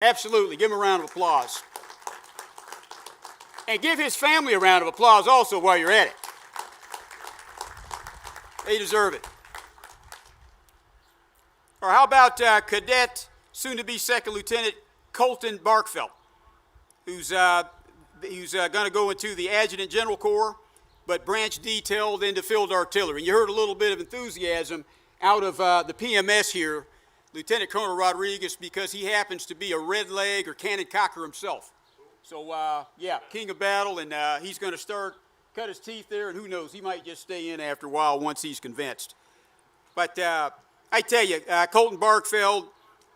Absolutely. Give him a round of applause. And give his family a round of applause also while you're at it. They deserve it. Or how about Cadet, soon-to-be Second Lieutenant Colton Barkfeld, who's going to go into the Adjutant General Corps, but branch detailed into Field Artillery. And you heard a little bit of enthusiasm out of the PMS here, Lieutenant Colonel Rodriguez, because he happens to be a red leg or cannon cocker himself. So, yeah, king of battle, and he's going to cut his teeth there, and who knows, he might just stay in after a while once he's convinced. But I tell you, Colton Barkfeld,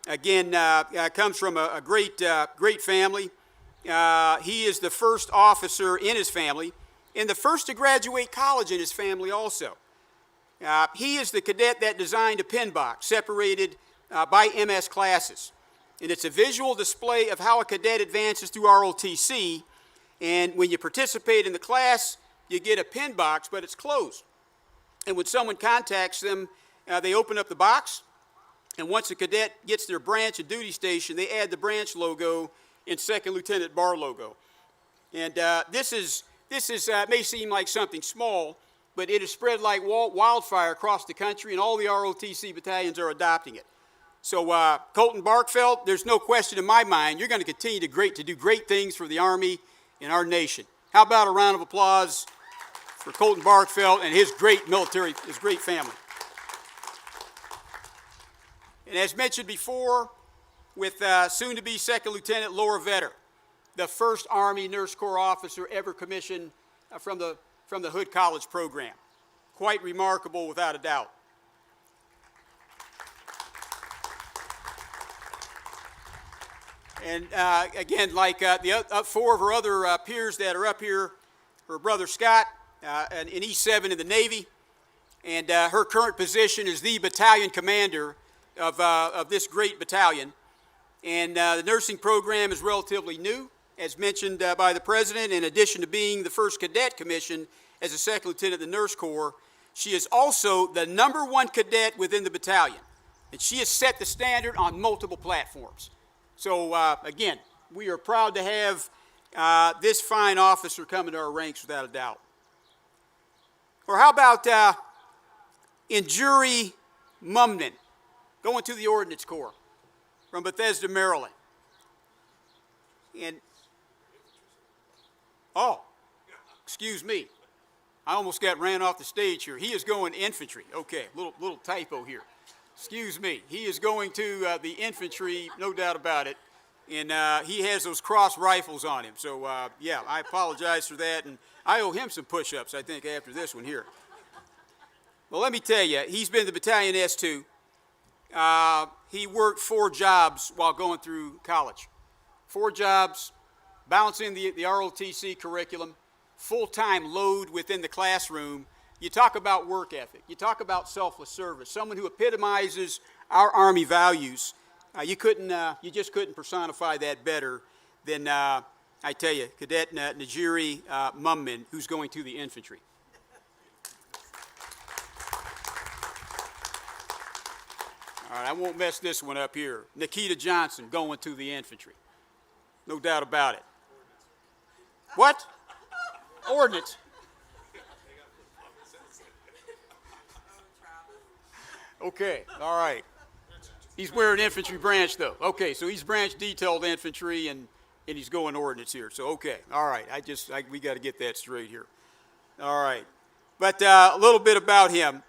again, comes from a great family. He is the first officer in his family and the first to graduate college in his family also. He is the cadet that designed a pin box separated by MS classes. And it's a visual display of how a cadet advances through ROTC. And when you participate in the class, you get a pin box, but it's closed. And when someone contacts them, they open up the box. And once a cadet gets their branch and duty station, they add the branch logo and Second Lieutenant Bar logo. And this may seem like something small, but it is spread like wildfire across the country, and all the ROTC battalions are adopting it. So Colton Barkfeld, there's no question in my mind, you're going to continue to do great things for the Army and our nation. How about a round of applause for Colton Barkfeld and his great family. And as mentioned before, with soon-to-be Second Lieutenant Laura Vetter, the first Army Nurse Corps officer ever commissioned from the Hood College program. Quite remarkable, without a doubt. And again, like the four of her other peers that are up here, her brother Scott, an E7 in the Navy, and her current position is the battalion commander of this great battalion. And the nursing program is relatively new, as mentioned by the President. In addition to being the first cadet commissioned as a Second Lieutenant in the Nurse Corps, she is also the #1 cadet within the battalion. And she has set the standard on multiple platforms. So again, we are proud to have this fine officer come into our ranks without a doubt. Or how about Injuri Mumden, going to the Ordnance Corps from Bethesda, Maryland. And, excuse me. I almost got ran off the stage here. He is going infantry. Okay, little typo here. Excuse me. He is going to the infantry, no doubt about it. And he has those cross rifles on him. So, yeah, I apologize for that. And I owe him some push-ups, I think, after this one here. Well, let me tell you, he's been the Battalion S2. He worked 4 jobs while going through college. 4 jobs, balancing the ROTC curriculum, full-time load within the classroom. You talk about work ethic. You talk about selfless service. Someone who epitomizes our Army values. You just couldn't personify that better than, I tell you, Cadet Najiri Mummin, who's going to the infantry. All right, I won't mess this one up here. Nikita Johnson going to the infantry. No doubt about it. What? Ordnance. Okay, all right. He's wearing infantry branch, though. Okay, so he's branch detailed infantry, and he's going ordnance here. So, okay, all right. We got to get that straight here. All right. But a little bit about him.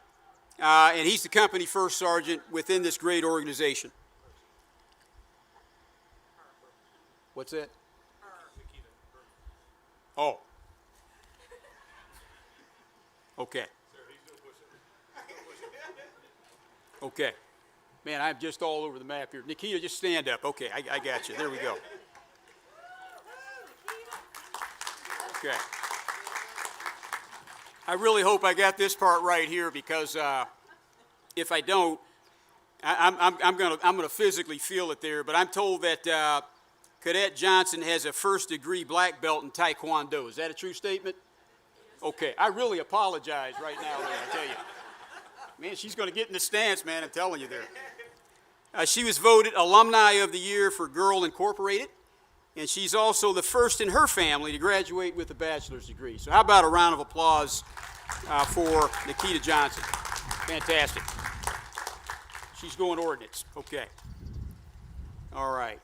And he's the company first sergeant within this great organization. What's that? Oh. Okay. Okay. Man, I'm just all over the map here. Nikita, just stand up. Okay, I got you. There we go. Okay. I really hope I got this part right here, because if I don't, I'm gonna physically feel it there. But I'm told that Cadet Johnson has a first-degree black belt in Taekwondo. Is that a true statement? Okay. I really apologize right now, man, I tell you. Man, she's going to get in the stance, man, I'm telling you there. She was voted Alumni of the Year for Girl Incorporated, and she's also the first in her family to graduate with a bachelor's degree. So how about a round of applause for Nikita Johnson? Fantastic. She's going ordinance. Okay. All right.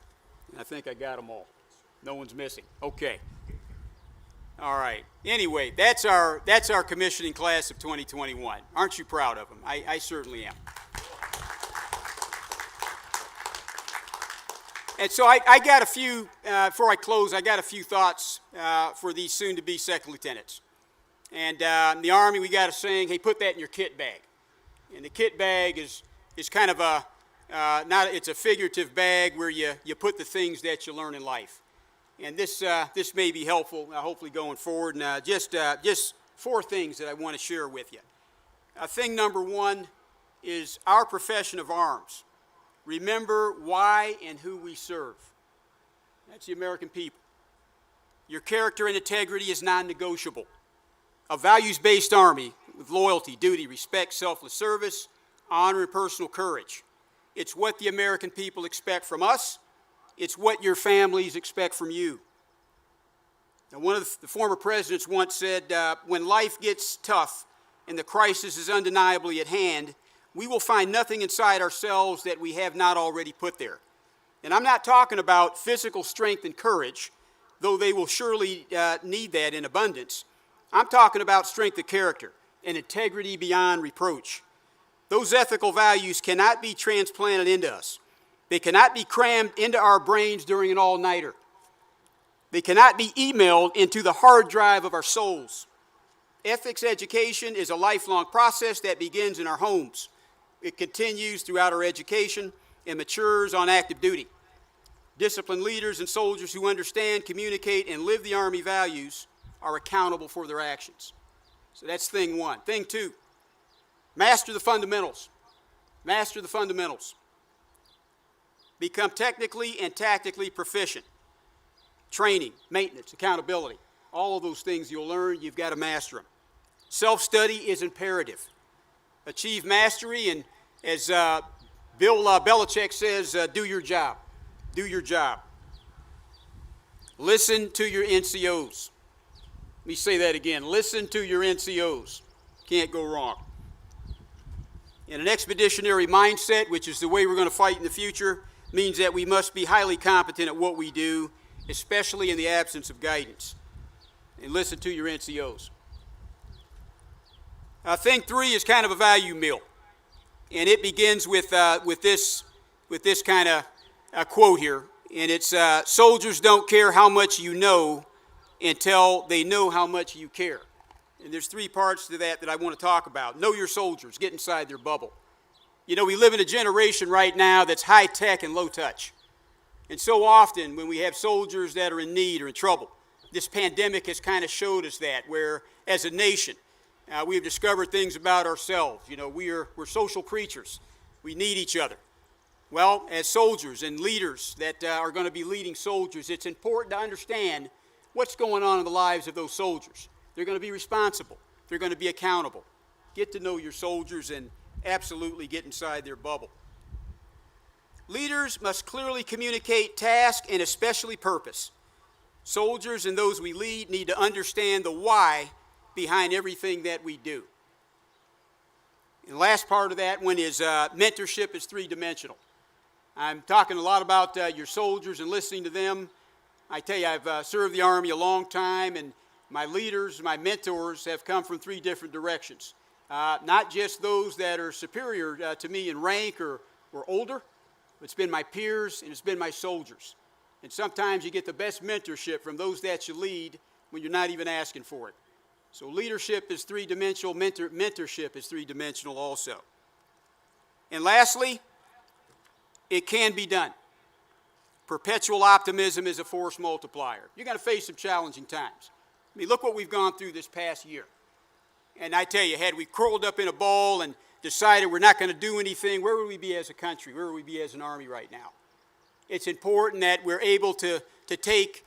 I think I got them all. No one's missing. Okay. All right. Anyway, that's our commissioning class of 2021. Aren't you proud of them? I certainly am. And so I got a few, before I close, I got a few thoughts for these soon-to-be second lieutenants. And in the Army, we got a saying, hey, put that in your kit bag. And the kit bag is kind of a, it's a figurative bag where you put the things that you learn in life. And this may be helpful, hopefully going forward. And just 4 things that I want to share with you. Thing number 1 is our profession of arms. Remember why and who we serve. That's the American people. Your character and integrity is non-negotiable. A values-based Army with loyalty, duty, respect, selfless service, honor, and personal courage. It's what the American people expect from us. It's what your families expect from you. Now, one of the former presidents once said, when life gets tough and the crisis is undeniably at hand, we will find nothing inside ourselves that we have not already put there. And I'm not talking about physical strength and courage, though they will surely need that in abundance. I'm talking about strength of character and integrity beyond reproach. Those ethical values cannot be transplanted into us. They cannot be crammed into our brains during an all-nighter. They cannot be emailed into the hard drive of our souls. Ethics education is a lifelong process that begins in our homes. It continues throughout our education and matures on active duty. Disciplined leaders and soldiers who understand, communicate, and live the Army values are accountable for their actions. So that's thing 1. Thing 2, master the fundamentals. Master the fundamentals. Become technically and tactically proficient. Training, maintenance, accountability, all of those things you'll learn, you've got to master them. Self-study is imperative. Achieve mastery, and as Bill Belichick says, do your job. Do your job. Listen to your NCOs. Let me say that again. Listen to your NCOs. Can't go wrong. And an expeditionary mindset, which is the way we're going to fight in the future, means that we must be highly competent at what we do, especially in the absence of guidance. And listen to your NCOs. Thing 3 is kind of a value meal, and it begins with this kind of quote here, and it's soldiers don't care how much you know until they know how much you care. And there's 3 parts to that I want to talk about. Know your soldiers, get inside their bubble. You know, we live in a generation right now that's high tech and low touch, and so often when we have soldiers that are in need or in trouble, this pandemic has kind of showed us that, where as a nation, we have discovered things about ourselves. You know, we're social creatures. We need each other. Well, as soldiers and leaders that are going to be leading soldiers, it's important to understand what's going on in the lives of those soldiers. They're going to be responsible. They're going to be accountable. Get to know your soldiers and absolutely get inside their bubble. Leaders must clearly communicate task and especially purpose. Soldiers and those we lead need to understand the why behind everything that we do. And the last part of that one is mentorship is 3-dimensional. I'm talking a lot about your soldiers and listening to them. I tell you, I've served the Army a long time, and my leaders, my mentors have come from 3 different directions. Not just those that are superior to me in rank or older, but it's been my peers and it's been my soldiers. And sometimes you get the best mentorship from those that you lead when you're not even asking for it. So leadership is 3-dimensional, mentorship is 3-dimensional also. And lastly, it can be done. Perpetual optimism is a force multiplier. You're going to face some challenging times. I mean, look what we've gone through this past year. And I tell you, had we curled up in a ball and decided we're not going to do anything, where would we be as a country? Where would we be as an Army right now? It's important that we're able to take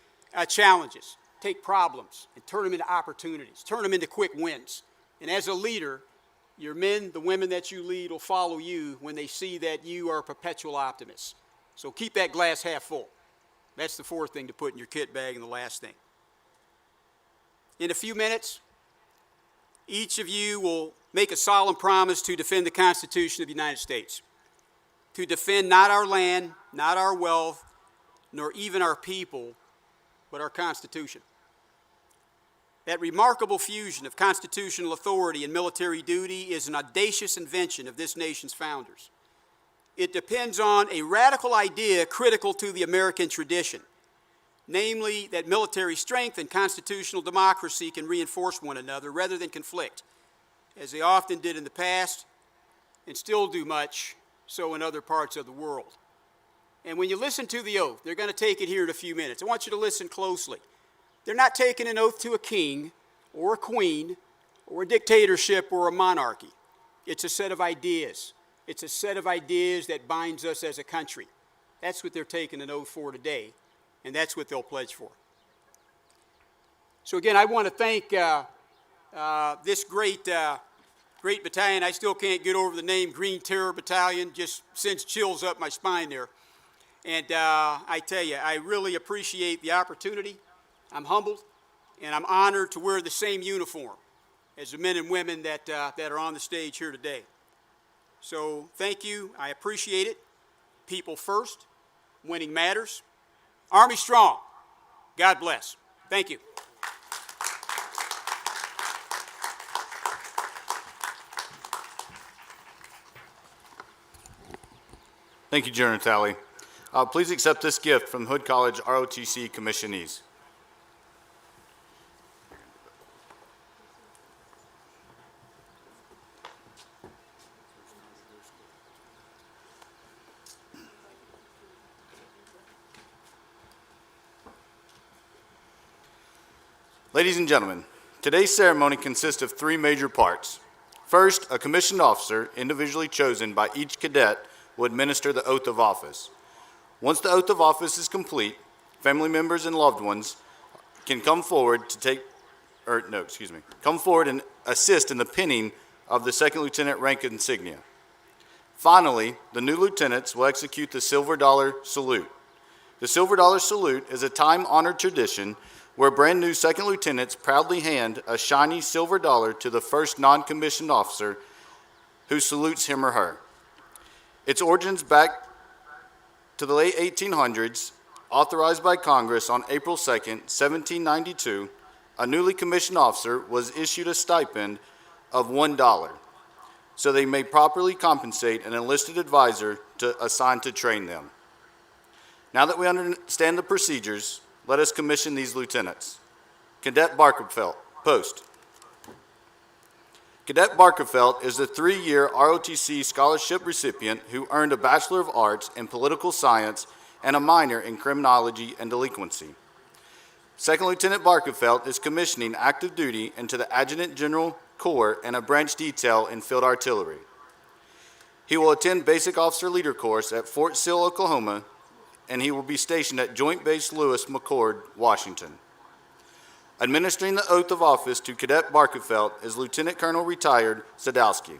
challenges, take problems, and turn them into opportunities, turn them into quick wins. And as a leader, Your men, the women that you lead, will follow you when they see that you are a perpetual optimist. So keep that glass half full. That's the fourth thing to put in your kit bag, and the last thing. In a few minutes, each of you will make a solemn promise to defend the Constitution of the United States, to defend not our land, not our wealth, nor even our people, but our Constitution. That remarkable fusion of constitutional authority and military duty is an audacious invention of this nation's founders. It depends on a radical idea critical to the American tradition, namely that military strength and constitutional democracy can reinforce one another rather than conflict, as they often did in the past and still do much so in other parts of the world. And when you listen to the oath, they're going to take it here in a few minutes. I want you to listen closely. They're not taking an oath to a king or a queen or a dictatorship or a monarchy. It's a set of ideas. It's a set of ideas that binds us as a country. That's what they're taking an oath for today, and that's what they'll pledge for. So again, I want to thank this great battalion. I still can't get over the name Green Terror Battalion, just sends chills up my spine there. And I tell you, I really appreciate the opportunity. I'm humbled, and I'm honored to wear the same uniform as the men and women that are on the stage here today. So thank you. I appreciate it. People first. Winning matters. Army strong. God bless. Thank you. Thank you, General Talley. Please accept this gift from Hood College ROTC commissionees. Ladies and gentlemen, today's ceremony consists of three major parts. First, a commissioned officer, individually chosen by each cadet, will administer the oath of office. Once the oath of office is complete, family members and loved ones can come forward and assist in the pinning of the second lieutenant rank insignia. Finally, the new lieutenants will execute the Silver Dollar Salute. The Silver Dollar Salute is a time-honored tradition where brand new second lieutenants proudly hand a shiny silver dollar to the first non-commissioned officer who salutes him or her. Its origins back to the late 1800s, authorized by Congress on April 2nd, 1792, a newly commissioned officer was issued a stipend of $1 so they may properly compensate an enlisted advisor assigned to train them. Now that we understand the procedures, let us commission these lieutenants. Cadet Barkerfeld, post. Cadet Barkerfeld is a 3-year ROTC scholarship recipient who earned a Bachelor of Arts in Political Science and a minor in Criminology and Delinquency. Second Lieutenant Barkerfeld is commissioning active duty into the Adjutant General Corps and a branch detail in Field Artillery. He will attend Basic Officer Leader Course at Fort Sill, Oklahoma, and he will be stationed at Joint Base Lewis McChord, Washington. Administering the oath of office to Cadet Barkerfeld is Lieutenant Colonel Retired Sadowski.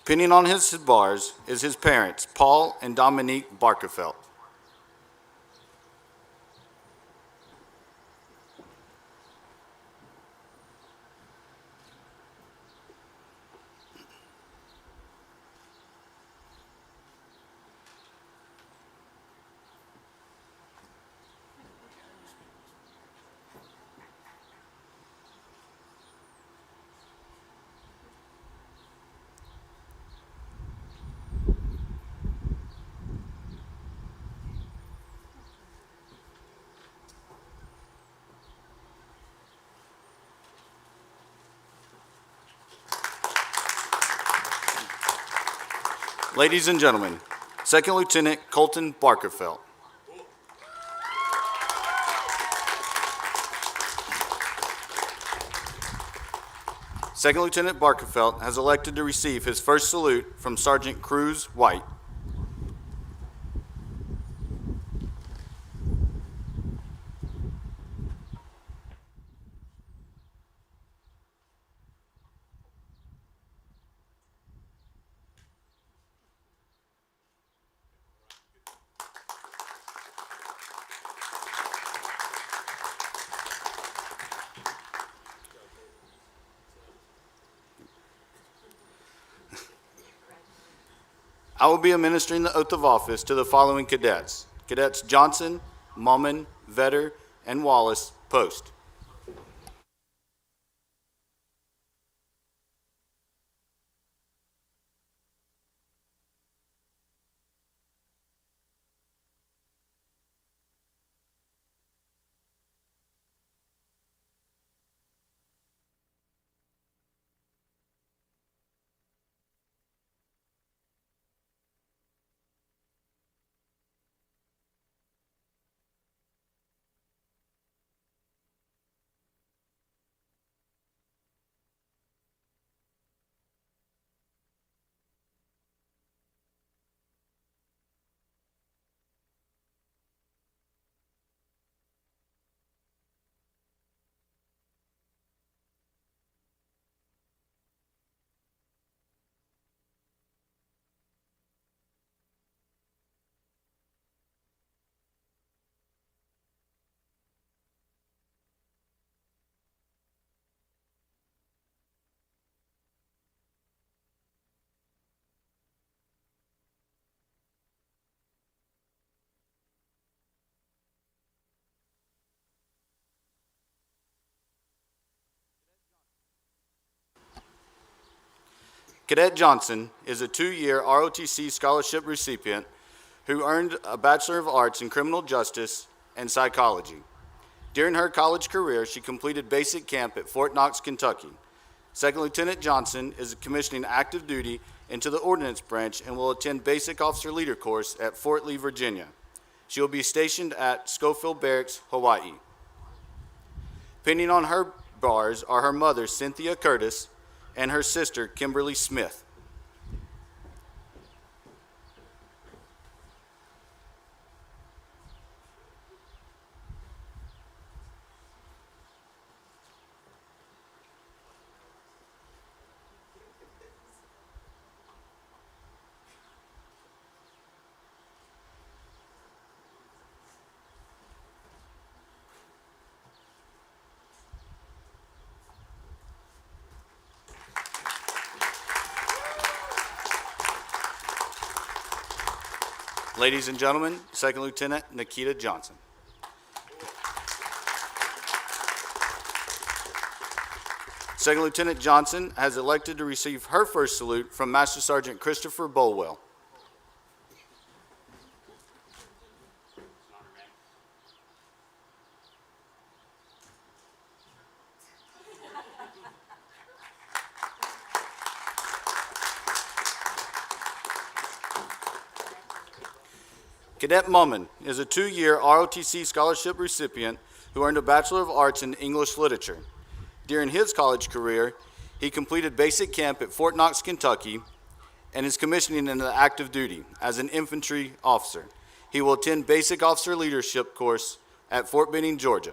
Pinning on his bars is his parents, Paul and Dominique Barkerfeld. Ladies and gentlemen, Second Lieutenant Colton Barkerfeld. Second Lieutenant Barkerfeld has elected to receive his first salute from Sergeant Cruz White. I will be administering the oath of office to the following cadets. Cadets Johnson, Mumman, Vetter, and Wallace, post. Cadet Johnson is a 2-year ROTC scholarship recipient who earned a Bachelor of Arts in Criminal Justice and Psychology. During her college career, she completed basic camp at Fort Knox, Kentucky. Second Lieutenant Johnson is commissioning active duty into the Ordnance Branch and will attend Basic Officer Leader course at Fort Lee, Virginia. She will be stationed at Schofield Barracks, Hawaii. Pending on her bars are her mother, Cynthia Curtis, and her sister, Kimberly Smith. Ladies and gentlemen, Second Lieutenant Nikita Johnson. Second Lieutenant Johnson has elected to receive her first salute from Master Sergeant Christopher Bolwell. Cadet Mumman is a 2-year ROTC scholarship recipient who earned a Bachelor of Arts in English Literature. During his college career, he completed basic camp at Fort Knox, Kentucky, and is commissioning into active duty as an infantry officer. He will attend Basic Officer Leadership course at Fort Benning, Georgia.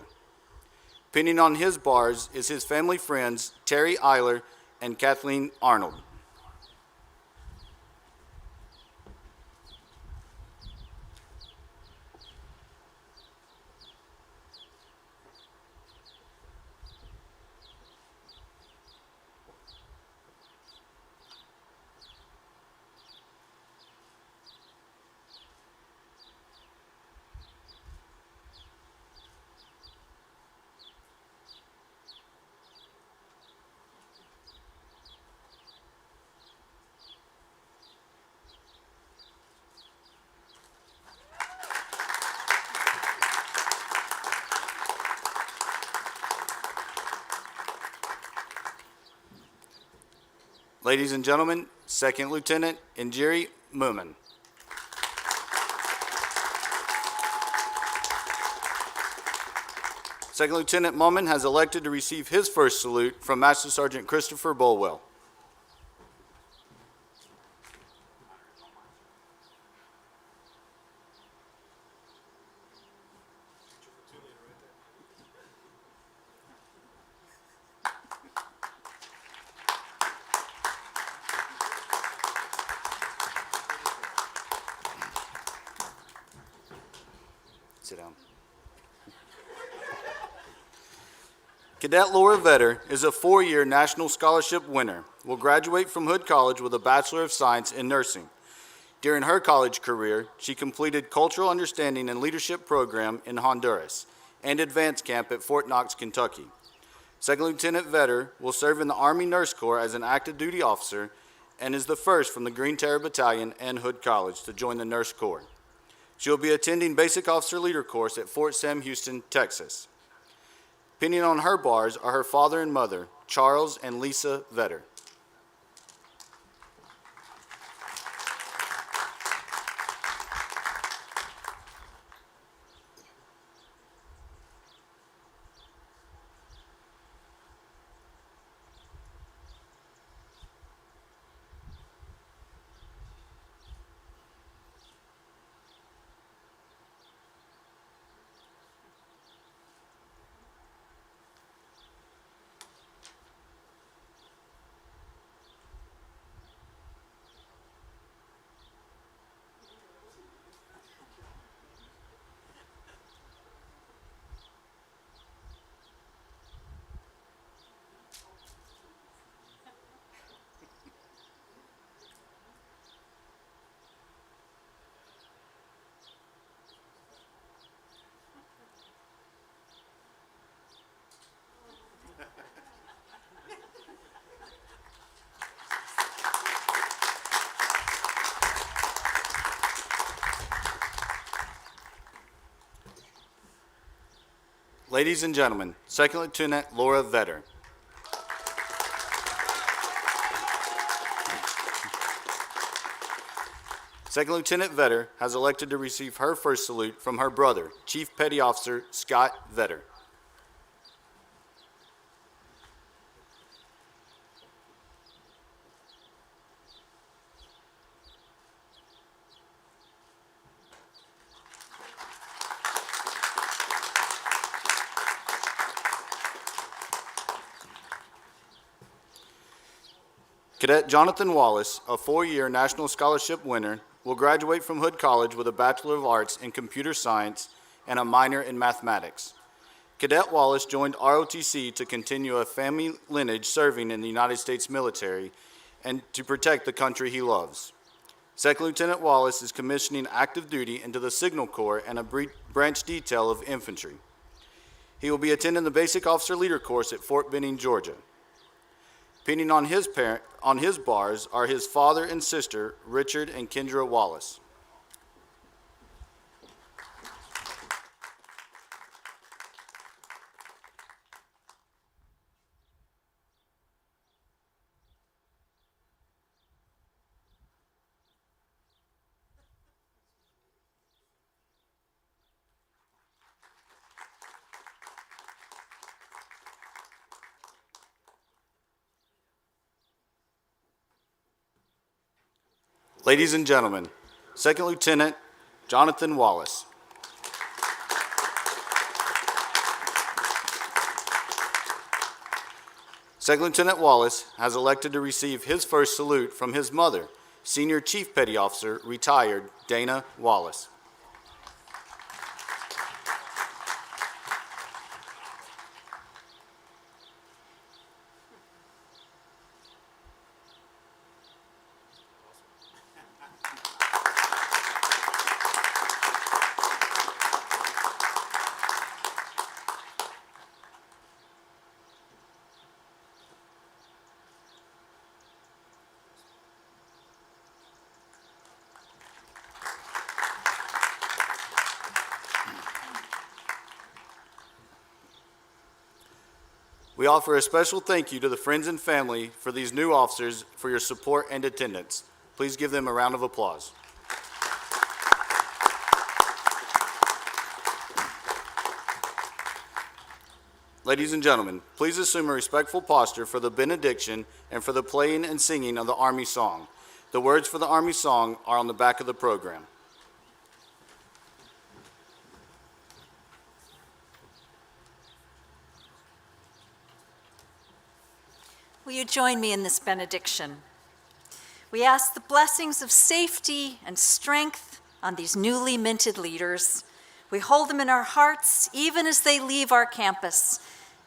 Pending on his bars is his family friends, Terry Eiler and Kathleen Arnold. Ladies and gentlemen, Second Lieutenant Injiri Moomin. Second Lieutenant Moomin has elected to receive his first salute from Master Sergeant Christopher Bolwell. Sit down. Cadet Laura Vetter is a four-year National Scholarship winner, will graduate from Hood College with a Bachelor of Science in Nursing. During her college career, she completed Cultural Understanding and Leadership Program in Honduras and Advanced Camp at Fort Knox, Kentucky. Second Lieutenant Vetter will serve in the Army Nurse Corps as an active duty officer and is the first from the Green Terror Battalion and Hood College to join the Nurse Corps. She will be attending Basic Officer Leader Course at Fort Sam Houston, Texas. Pinning on her bars are her father and mother, Charles and Lisa Vetter. Ladies and gentlemen, Second Lieutenant Laura Vetter. Second Lieutenant Vetter has elected to receive her first salute from her brother, Chief Petty Officer Scott Vetter. Cadet Jonathan Wallace, a four-year National Scholarship winner, will graduate from Hood College with a Bachelor of Arts in Computer Science and a minor in Mathematics. Cadet Wallace joined ROTC to continue a family lineage serving in the United States military and to protect the country he loves. Second Lieutenant Wallace is commissioning active duty into the Signal Corps and a branch detail of infantry. He will be attending the Basic Officer Leader Course at Fort Benning, Georgia. Pinning on his bars are his father and sister, Richard and Kendra Wallace. Ladies and gentlemen, Second Lieutenant Jonathan Wallace. Second Lieutenant Wallace has elected to receive his first salute from his mother, Senior Chief Petty Officer, retired Dana Wallace. We offer a special thank you to the friends and family for these new officers for your support and attendance. Please give them a round of applause. Ladies and gentlemen, please assume a respectful posture for the benediction and for the playing and singing of the Army song. The words for the Army song are on the back of the program. Will you join me in this benediction? We ask the blessings of safety and strength on these newly minted leaders. We hold them in our hearts even as they leave our campus.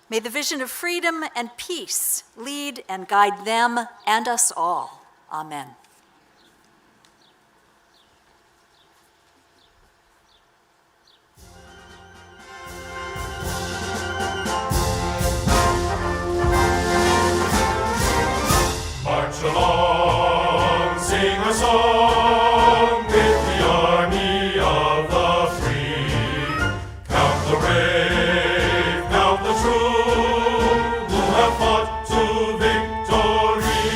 May the vision of freedom and peace lead and guide them and us all. Amen. March along, sing a song with the army of the free. Count the brave, count the true, who have fought to victory.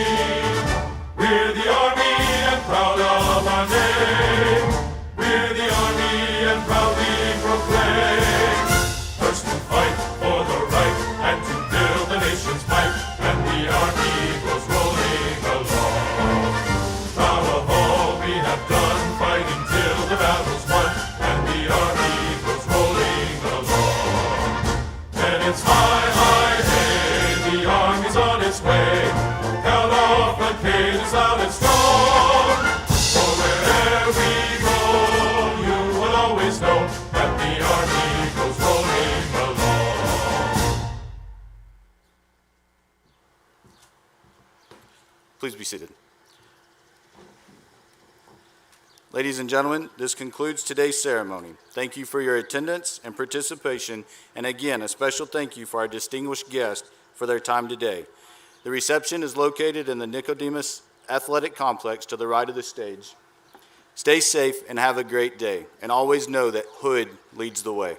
We're the army and proud of our name. We're the army and proudly proclaim. First to fight for the right and to build the nation's might, and the army goes rolling along. Proud of all we have done, fighting till the battle's won, and the army goes rolling along. And it's high, high, hey, the army's on its way. Count off the cadence loud and strong. For wherever we go, you will always know that the army goes rolling along. Please be seated. Ladies and gentlemen, this concludes today's ceremony. Thank you for your attendance and participation, and again, a special thank you for our distinguished guests for their time today. The reception is located in the Nicodemus Athletic Complex to the right of the stage. Stay safe and have a great day, and always know that Hood leads the way.